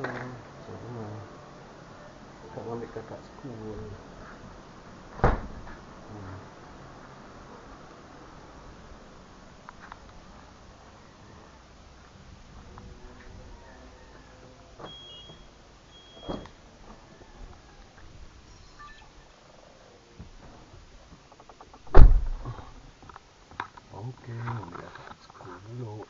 Sama. Kakak ambil kakak school. Oke, ambil kakak school dulu.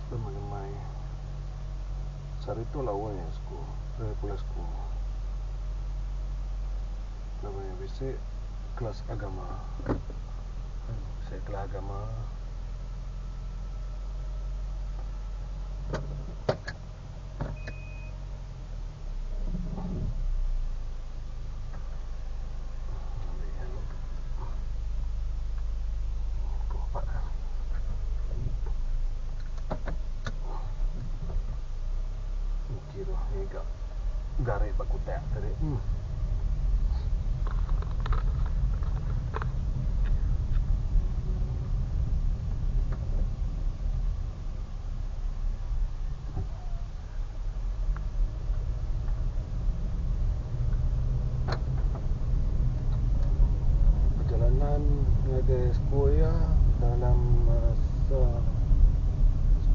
Lemai-lemai sari itu lawannya school, pulang school. Namanya biasa kelas agama. Saya kelas agama. Garis baku tak tadi. Perjalanan dari school ya dalam masa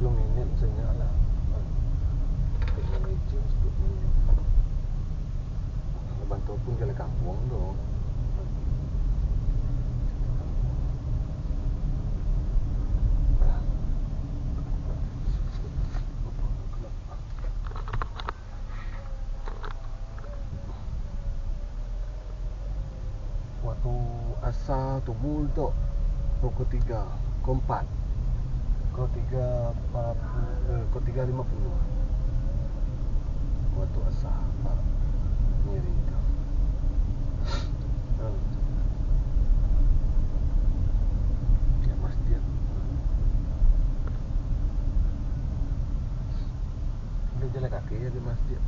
10 minit saja lah. 10 minit. Bantu pun jalan kampung tu. Waktu asal tubuh tu pukul 3, pukul 4, pukul 3.50. Waktu asal miring tu. Ya masjid. Dia jalan kaki ya di masjid.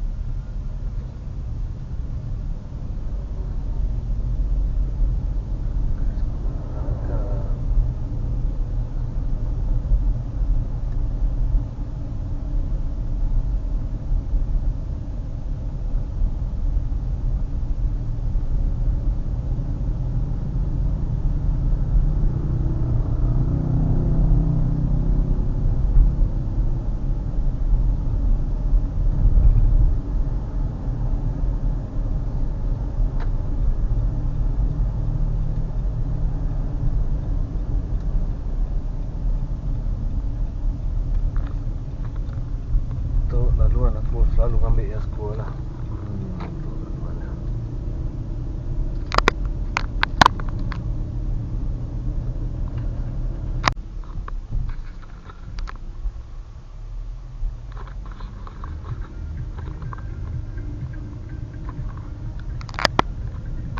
Aku selalu ambil yang sekolah lah.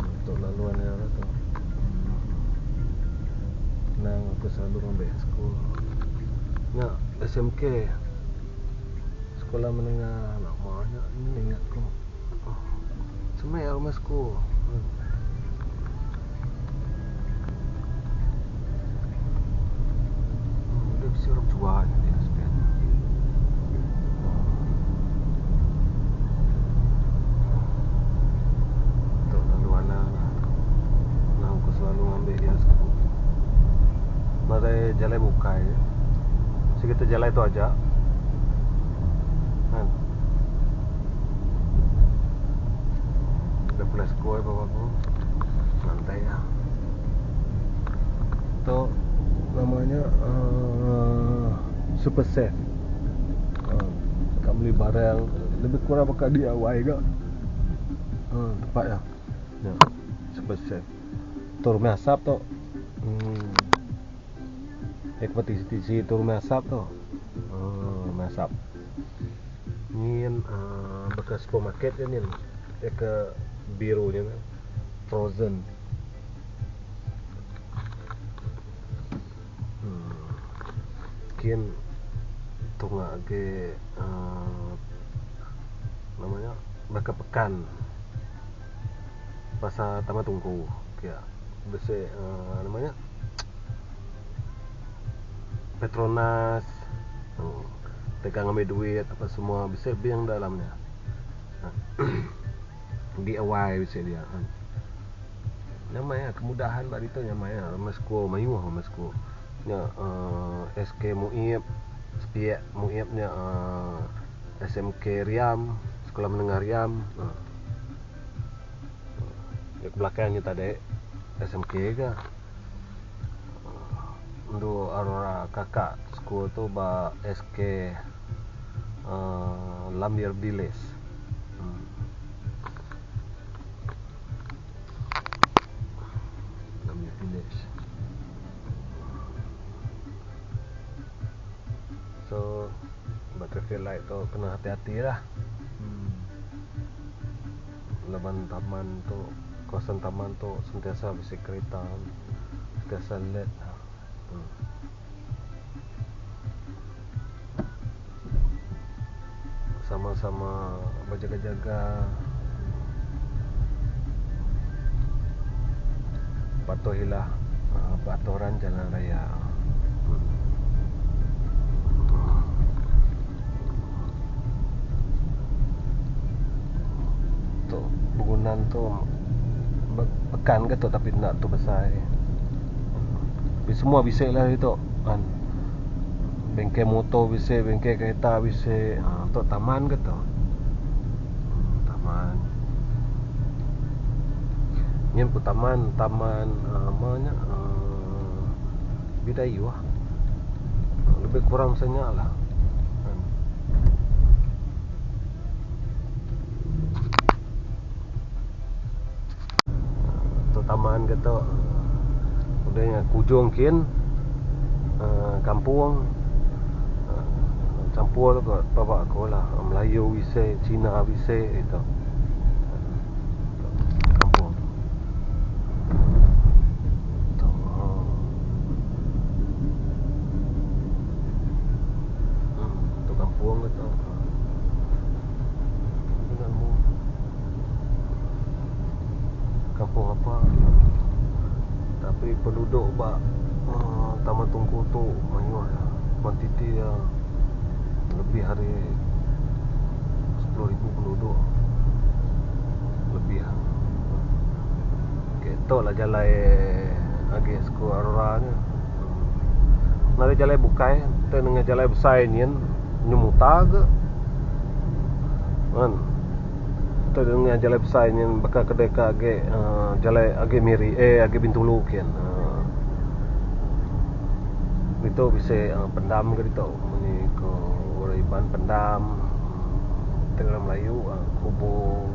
Untuk laluan yang tu. Nah, aku selalu ambil sekolah. Nak SMK. Sekolah menengah namanya ini ingat aku. Semai rumah sekolah. Dia mesti orang jual dia sebenarnya. Untuk laluan lah. Nah, aku selalu ambil yang sekolah. Mari jalan buka ya. So kita jalan itu aja. Udah pulang sekolah bapak aku. Santai ya. Itu namanya super safe. Kau beli barang lebih kurang pakai DIY ke? Tempat ya. Ya. Super safe. Tu rumah asap tu. kompetisi tu rumah asap tu. Rumah asap. Ni bekas supermarket kan ni. Ke birunya frozen. Kian tunga ke namanya baka pekan pasal Taman Tungku kia bese namanya Petronas tegang ambil duit apa semua bisa yang dalamnya. DIY bisa dia namanya kemudahan bak itu namanya Mesko mayuh Mesko nya SK Muib Spiak Muibnya SMK Riam Sekolah Menengah Riam di belakangnya tadi SMK ke untuk Aurora kakak sekolah tu ba SK Lambier Bilis. Lambier Bilis. So traffic light tu kena hati-hati lah. Laban taman tu, kawasan taman tu sentiasa bisi kereta, sentiasa LED. Sama-sama berjaga-jaga, patuhilah peraturan jalan raya. Tu bangunan tu pekan ke tu tapi nak tu besar. Tapi semua bisik lah itu kan. Bengkel motor bisik, bengkel kereta bisik. Untuk taman ke tu? Taman. Ni pun taman namanya Bidayu lah. Lebih kurang senyap lah. Taman kata udahnya kujung kin kampung campur tu kot bapak aku lah Melayu bisa Cina bisa itu kampung tu kampung kata kampung apa tapi penduduk bak Taman Tungku tu banyak kuantiti lebih hari 10,000 penduduk lebih ketok lah jalan agak sekolah Aurora ni nari jalan bukai kita dengan jalan besar ni nyumuta ke kan kita dengan jalan besar ni bakal kedai ke agak jalan agak miri agak Bintulu kian itu bisa pendam ke itu ni ke Uriban pendam Tengah Melayu kubu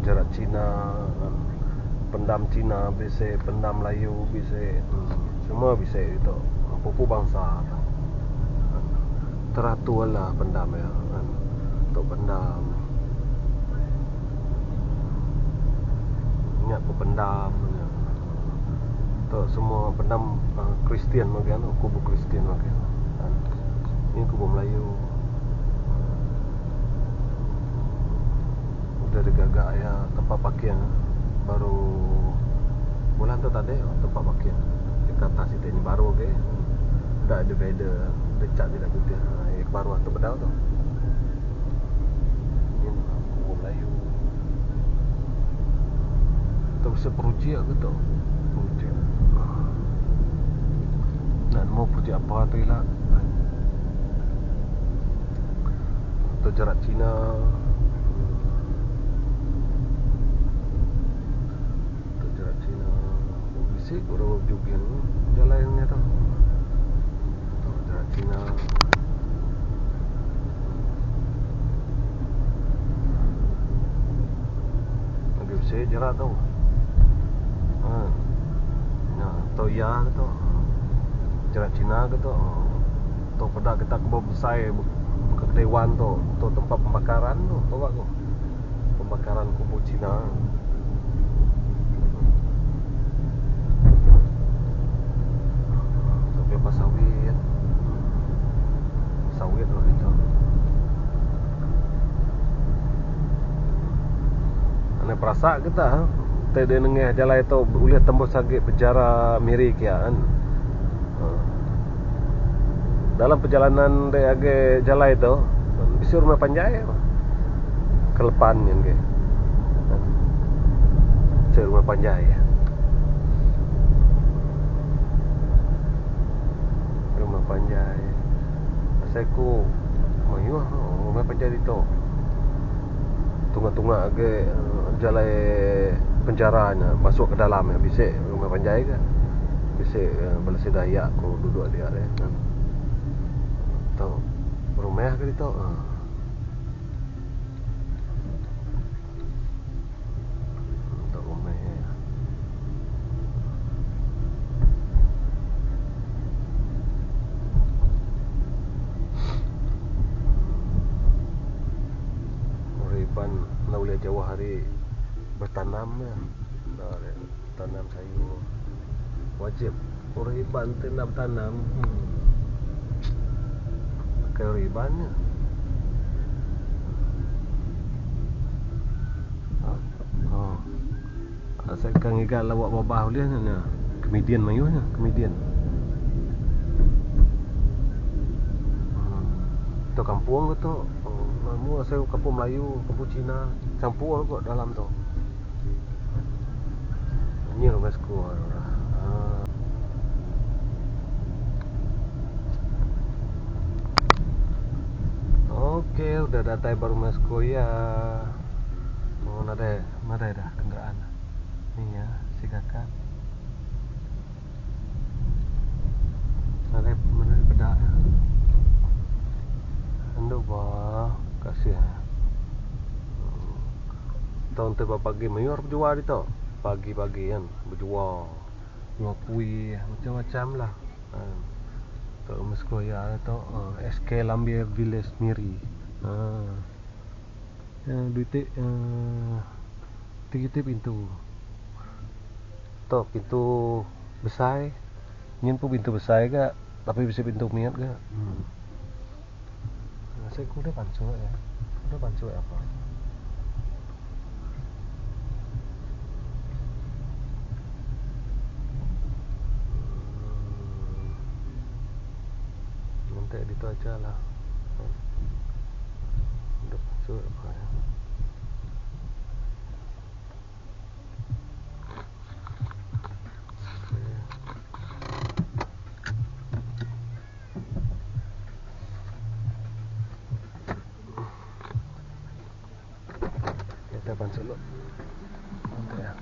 jarak Cina pendam Cina bisa pendam Melayu bisa semua bisa itu pupu bangsa teratur lah pendam ya kan untuk pendam ingat ku pendam untuk semua pendam Kristian bagian kubu Kristian bagian ini kubu Melayu udah digagak ya tempat parkir baru bulan tu tadi tempat parkir dekat atas itu ini baru ke dah ada divider dekat tidak putih yang baru tu bedal tu ini kubu Melayu tu bisa projek ke tu projek nak mau projek apa tu lah tu jarak Cina bisik orang jogging jalannya tu jarak Cina lagi bisik jarak tu Toya tu Jalan Cina ke tu. Tu pada kita ke besar ke Taiwan tu tempat pembakaran tu. Tahu tak tu? Pembakaran kubu Cina. Tu kelapa sawit. Sawit tu gitu. Ana perasa kita tadi nengah jalan itu boleh tembus lagi penjara miri kian. Dalam perjalanan dari jalan itu bisa rumah panjai kelepan yang ke rumah panjai rumah panjai saya ku mayu rumah panjai itu tunggu-tunggu ke jalan penjaranya masuk ke dalamnya bisa rumah panjai ke bisa balas daya aku duduk dia kan tu rumah ke itu untuk rumah uripan nak boleh jauh hari bertanam ya tanam sayur wajib uripan tu nak bertanam keribannya saya kan ingat lawak babah dia ni komedian mayunya komedian tu kampung ke tu namu saya kampung Melayu kampung Cina campur kok dalam tu ni rumah sekolah Okey, udah datang baru masuk ya. Oh, ada dah kendaraan. Ni ya, si kakak. Ada mana pedak ya. Ando bah, kasih. Tahun tu pagi mayor berjual itu. Pagi-pagi kan berjual. Jual kuih macam-macam lah. Tu masuk ya tu SK Lambir Village Miri. Duit tiga pintu. Tu pintu besar. Nyen pun pintu besar ke, tapi bisa pintu miat ke. Saya kuda pancu ya. Kuda pancu apa? Nanti itu aja lah. Kuda pancu apa ya? Kita pancu dulu. Nanti ya.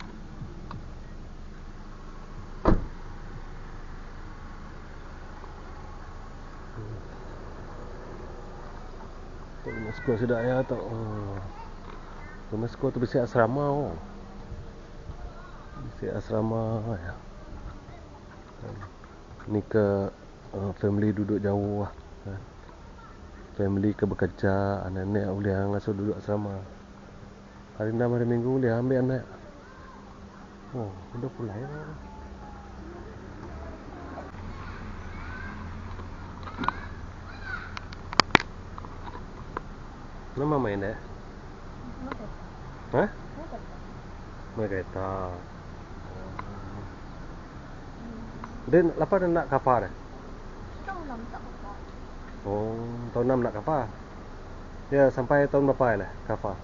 Rumah sekolah sudah ya tu. Rumah sekolah tu bisa asrama Bisa asrama ya. Ni ke family duduk jauh lah. Family ke bekerja, anak-anak boleh langsung duduk asrama. Hari 6 hari Minggu boleh ambil anak. Oh, udah pulai ya. Nama main dah? Hah? Main kereta. Dan lepas dah nak kapal dah? Tahun 6 tak kapal. Oh, tahun 6 nak kapal? Ya, sampai tahun berapa lah kapal?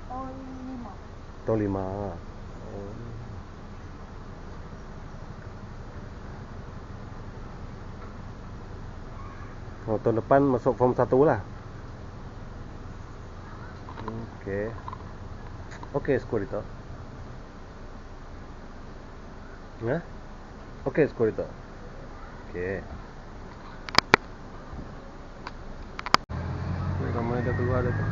Tahun 5. Tahun 5. Oh, tahun depan masuk form 1 lah. Okey. Okey, skor itu. Hah? Okey, skor itu. Okey. Ramai dah keluar dah tu.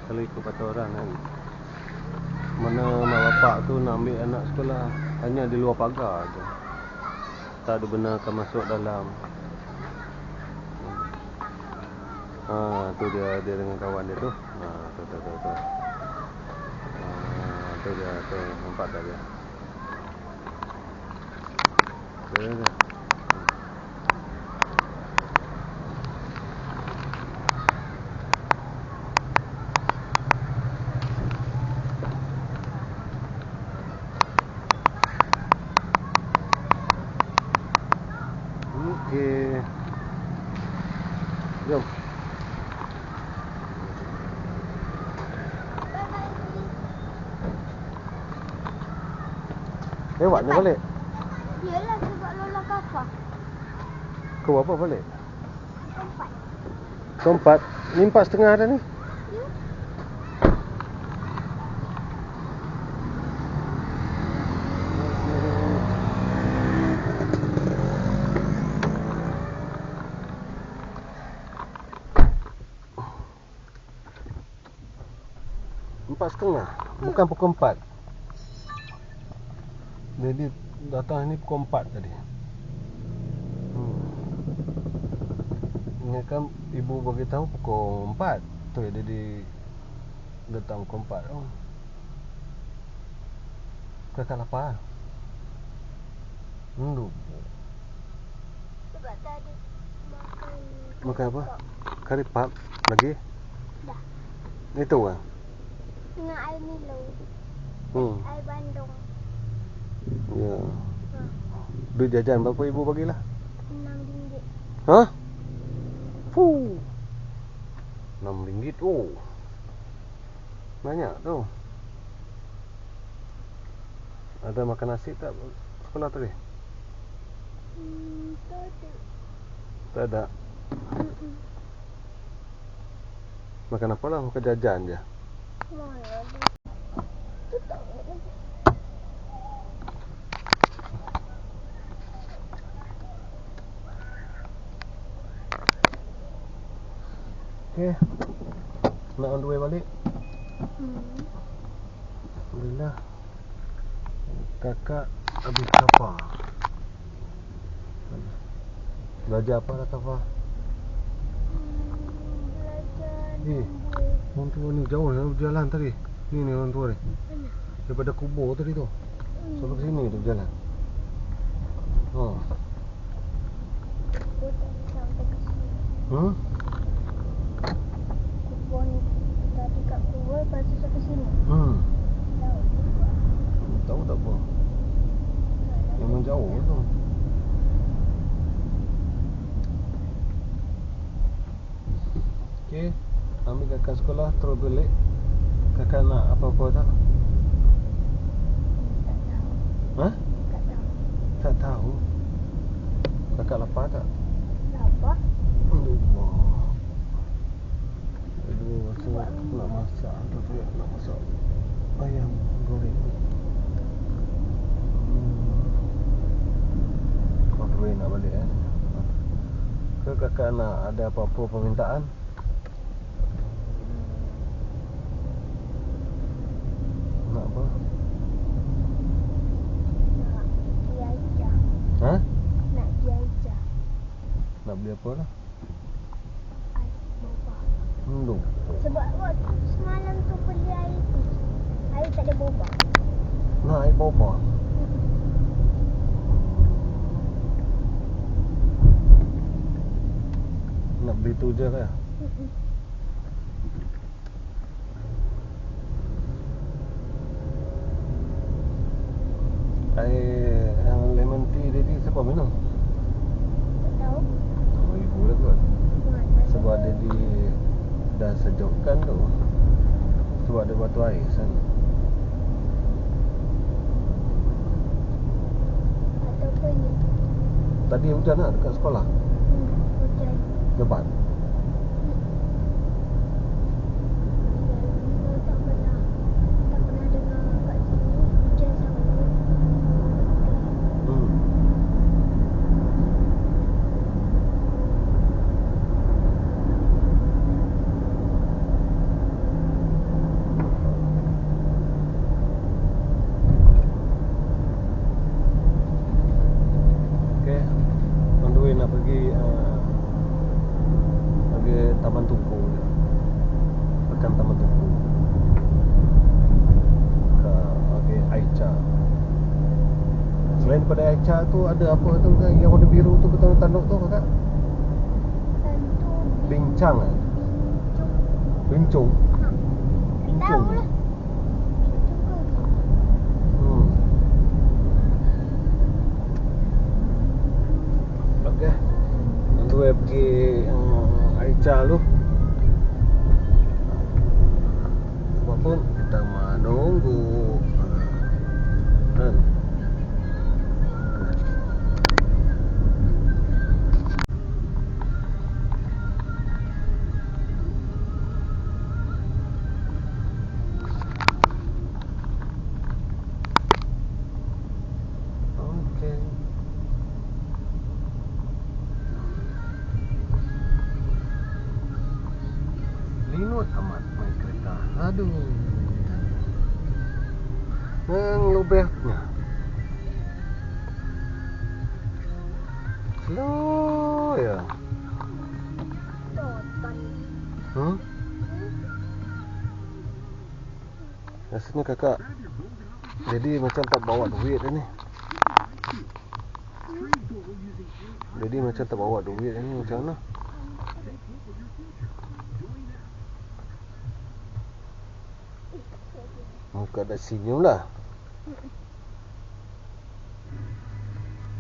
kalau ikut kata orang kan, mana mak bapak tu nak ambil anak sekolah hanya di luar pagar je, tak ada benarkan masuk dalam. Tu dia dengan kawan dia tu. Tu. Tu dia tu, nampak tak dia? Tu. Okey. Jom. Lewat ni balik. Yelah sebab Lola Kafa. Kau apa balik? Empat. Keempat. Ni 4.30 dah ni. Empat setengah. Bukan pukul 4. Jadi datang ni pukul 4 tadi. Ingatkan ibu bagi tahu pukul 4. Tu jadi datang pukul 4. Oh. Kakak lapar. Sebab tadi Makan apa? Kari pap lagi? Dah. Itu kan? Dengan air Milo. Air bandung. Ya. Duit jajan berapa ibu bagilah? RM6. Hah? Fuh. RM6. Oh. Banyak tu. Ada makan nasi tak sekolah tadi? Tak ada. Tak ada. Makan apa lah? Makan jajan je. Mana ada. Tu tak ada. Okay. Nak on the way balik? Alhamdulillah. Kakak habis kafar. Belajar apa dah kafar? Belajar orang tua ni jauh nak berjalan tadi. Ni orang tua ni. Daripada kubur tadi tu. Sampai ke sini tu berjalan. Kubur ni tadi kat kubur lepas tu sampai sini. Tahu tak apa. Memang jauh tu. Okey, ambil kakak sekolah terus balik. Kakak nak apa-apa tak? Tak tahu. Hah? Tak tahu. Tak tahu. Kakak lapar tak? Lapar? Allah. Rasa nak masak tapi nak masak ayam goreng. Kau nak balik kan? Ke kakak nak ada apa-apa permintaan? Nak apa? Nak pergi Aisyah. Ha? Nak pergi Aisyah. Nak beli apa lah? Air boba. Sebab waktu semalam tu beli air tu. Air tak ada boba. Nak air boba? Nak beli tu je lah. Air yang lemon tea tadi siapa minum? Tak tahu. Ibu lah kot. Mana? Sebab dia dah sejukkan tu. Sebab ada batu air sana. Ataupun ni. Tadi hujan tak dekat sekolah? Hujan. Lebat? Tak pernah dengar kat sini hujan sangat. Aicha tu ada apa tu kan, yang warna biru tu betul tanduk tu kakak? Tentu. Bincang ah? Bincung. Bincung. Tahu lah. Hmm. Okey. Nanti pergi Aicha tu. Apapun kita menunggu. Kan? Okey. Linut amat main kereta. Aduh. Yang lubehnya. Slow ya. Totan. Hmm? Rasanya kakak jadi macam tak bawa duit ni. Jadi macam tak bawa duit ni, macam mana? Muka dah senyum lah.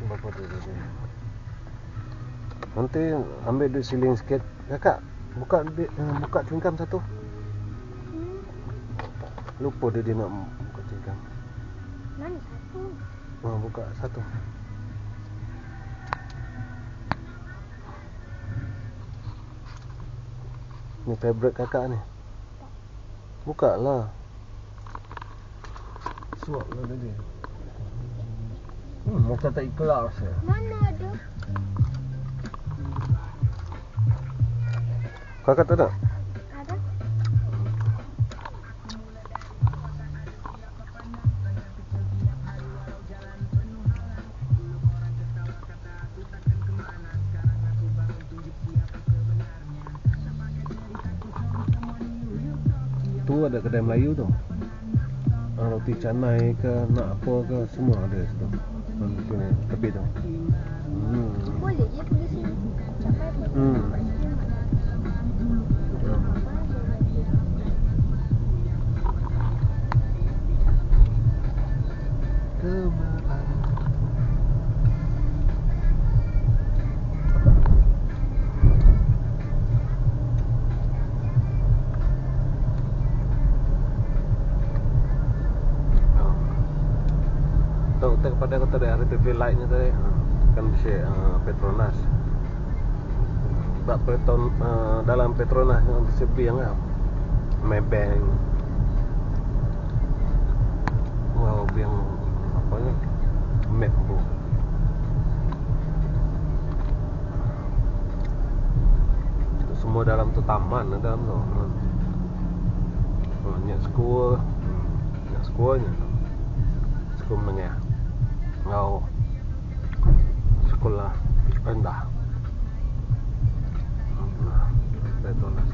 Berapa duit dia? Nanti ambil duit siling sikit. Kakak buka cingkam satu. Lupa dia nak buka cingkam. Mana satu? Buka satu. Ni favorite kakak ni. Buka lah. Suap lah tadi. Muka tak ikhlas ya. Mana ada? Kakak tak ada? Ada? Tu ada kedai Melayu tu. Roti canai ke nak apa ke semua ada situ. Sini tepi tu. Boleh je pergi sini. Capai pun. Tahu tak kepada aku tadi RTP light-nya tadi kan bisa Petronas. Sebab dalam Petronas yang disebi yang Maybank. Wow, yang apa ni? Map tu. Semua dalam tu taman dalam tu. Banyak sekolah. Banyak sekolahnya. Sekolah menengah. Sekolah rendah. Petronas.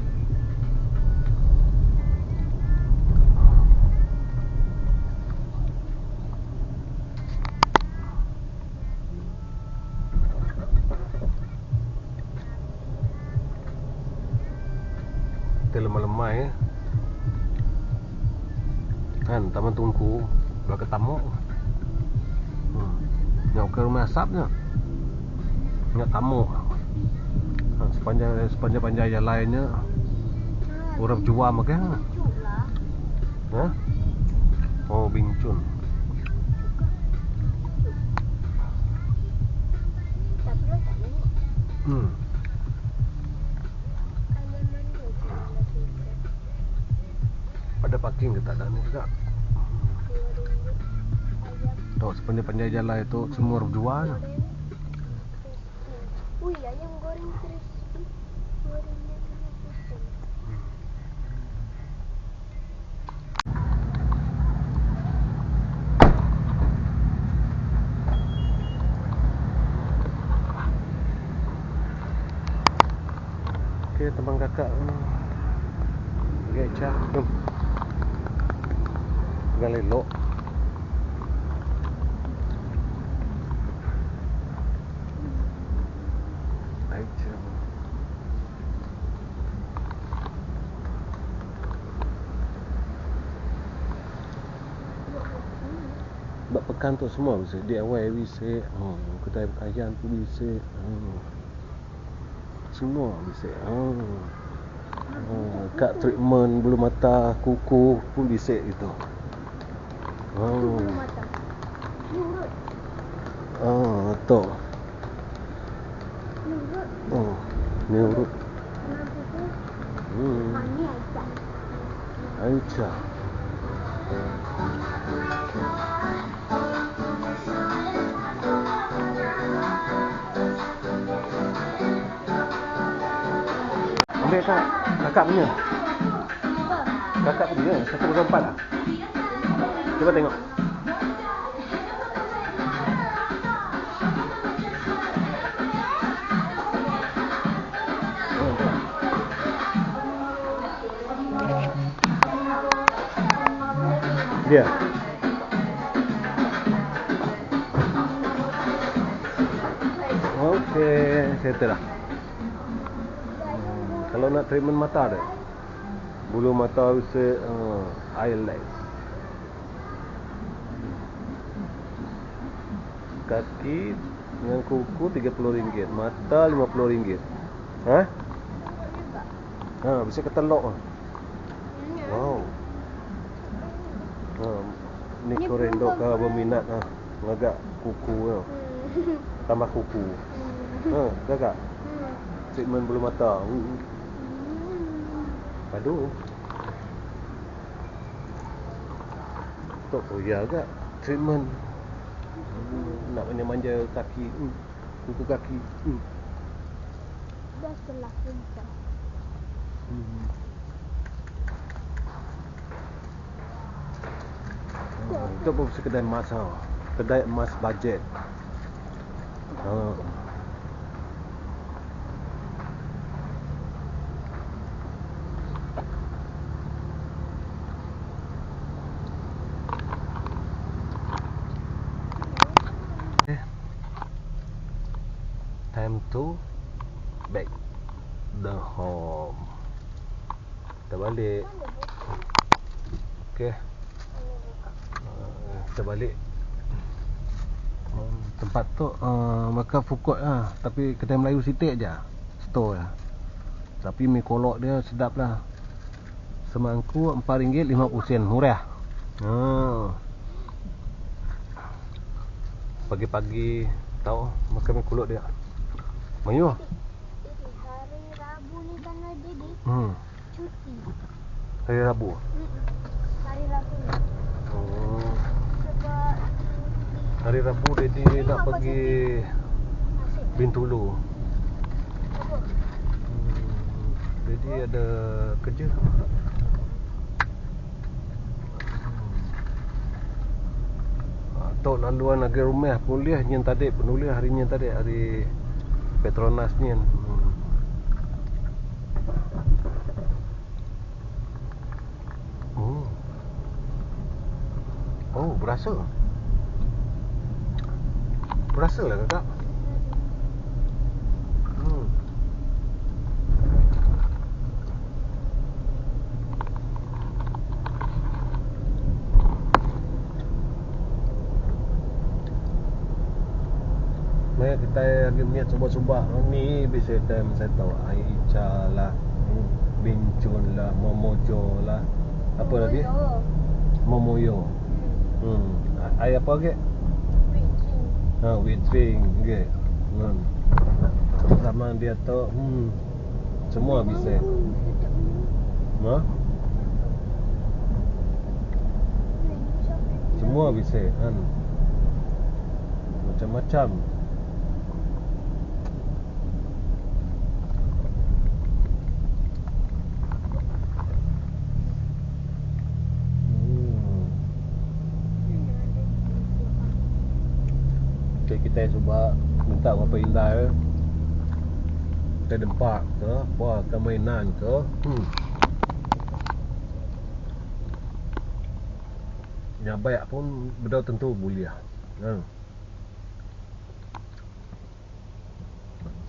Kita lemah-lemah kan Taman Tungku belah ke tamu. Nak ke rumah asapnya. Nak tamu. Sepanjang jalan lainnya orang jual makan. Ha? Oh, Bincun. Tak perlu tak ni. Ada parking ke tak ada ni juga? Tahu sepanjang jalan itu semua orang jual. Ui, ayam goreng crispy. Gorengnya kena Okey, teman kakak pergi Aicha. Jom. Tinggal elok. Aicha. Bak pekan tu semua bisa. DIY bisa. Kedai pakaian tu bisa. Semua bisa. Kad treatment bulu mata, kuku pun bisa itu. Bulu mata. Nurut. Tu. Nurut. Ni urut. Kenapa tu? Ni Aisyah. Aicha. Ambil kakak punya. Kakak punya 104 lah. Cuba tengok. Dia. Okey, settle lah. Kalau nak treatment mata ada. Bulu mata bisa eyelash. Kaki dengan kuku RM30, mata RM50. Bisa ketelok. Wow. Ni korendok kalau berminat ngagak kuku tu. Tambah kuku. Kakak. Treatment bulu mata. Aduh. Tok ya agak treatment. Nak manja-manja kaki. Kuku kaki. Dah selah sumpah. Itu pun kedai emas kedai emas bajet. Time to back the home. Kita balik. Okey. Kita balik. Tempat tu makan food court lah. Tapi kedai Melayu sitik je. Store lah. Tapi mi kolok dia sedap lah. Semangkuk RM4.50. Murah. Pagi-pagi tahu makan mi kolok dia. Mayu. Hari Rabu ni kan ada di cuti. Hari Rabu. Hari Rabu ni. Sebab Hari Rabu Dedi nak pergi Bintulu. Dedi ada kerja. Tok laluan lagi rumah penulis nyen tadi penulis hari nyen tadi hari Petronas nyen. Oh, berasa. Berasa lah kakak. Maya kita lagi niat cuba-cuba ni bisa time saya tahu Aicha lah, Bincun lah, Momojo lah. Apa lagi? Momoyo. Ai apa lagi? Witring ke. Sama dia tu semua bisa. Semua bisa kan. Macam-macam. Okay, kita cuba minta apa indah kita dempak ke apa ke mainan ke nyabai pun bedau tentu boleh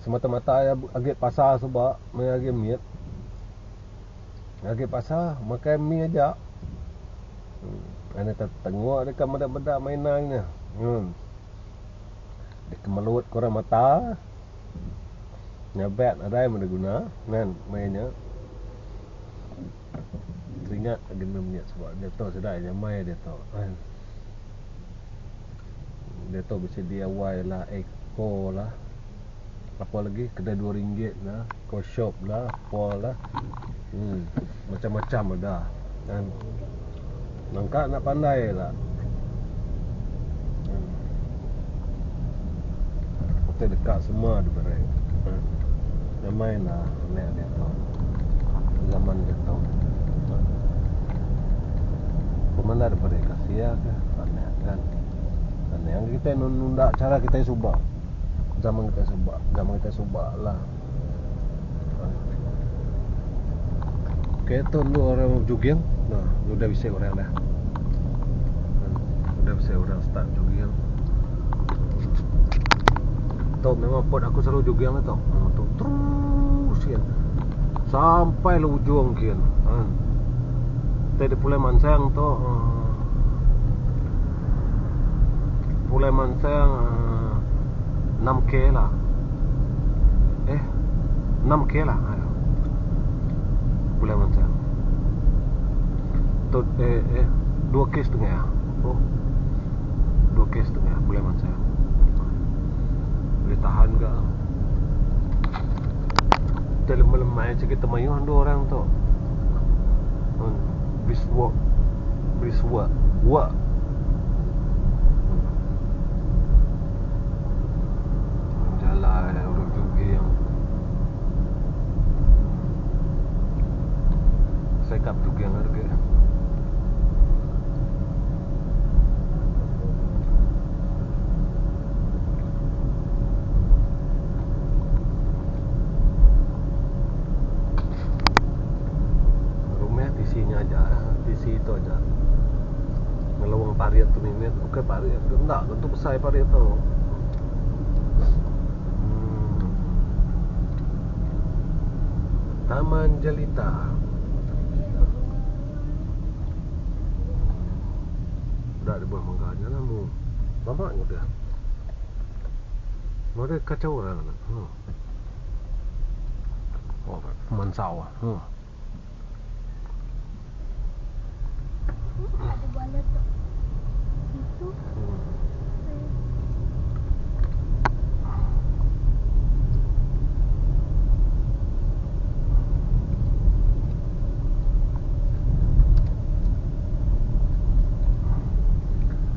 semata-mata agak pasar sebab mai agak miat. Agak pasar makan mi aja. Ana tak tengok dekat bedak-bedak mainannya. Dekat meluat korang mata. Nyabet ada yang guna kan mainnya. Teringat agak miat sebab dia tahu sedai nyamai dia tahu. Dia tahu bisa DIY lah, Eko lah. Apa lagi kedai RM2 lah, Eko shop lah, apa lah. Macam-macam ada kan. Nangka nak pandai lah. Hotel dekat semua ada berai. Yang main lah, lihat dia tahu. Zaman dia tahu. Pemana ada berai kasih ke? Aneh kan. Aneh yang kita nunda cara kita subak. Zaman kita subak lah. Kayak tu lu orang jogging. Nah, lu dah bisa orang dah. Udah bisa orang start jogging. Tahu memang pot aku selalu jogging lah tau. Tu terus kian. Sampai lu ujung kian. Tadi Pulai Manseng tu Pulai Manseng 6K lah. 6K lah. Pulai Manseng. Tu 2K setengah. Oh. 2K setengah Pulai Manseng. Boleh tahan ke? Kita lemah-lemah je kita mayuh dua orang tu. Briswa. Wah. Jalan orang jogging. Saya kap jogging harga. TC-nya aja, TC itu aja. Ngelawang pariat tu minit, okey pariat. Enggak, tentu besar pariat tu. Taman Jelita. Dah ada buah mangganya lah mu. Mamaknya dia. Mau dia kacau orang kan. Oh, mansau ah. Ada bola tu. Itu.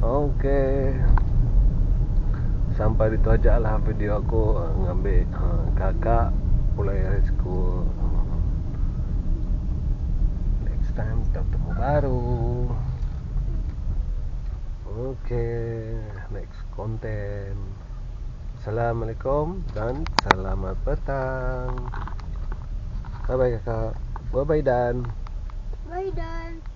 Okey. Sampai itu aja lah video aku ngambil kakak Pulai High School. Next time kita ketemu baru. Okey, next konten. Assalamualaikum dan selamat petang. Bye bye kakak. Bye bye Dan. Bye Dan.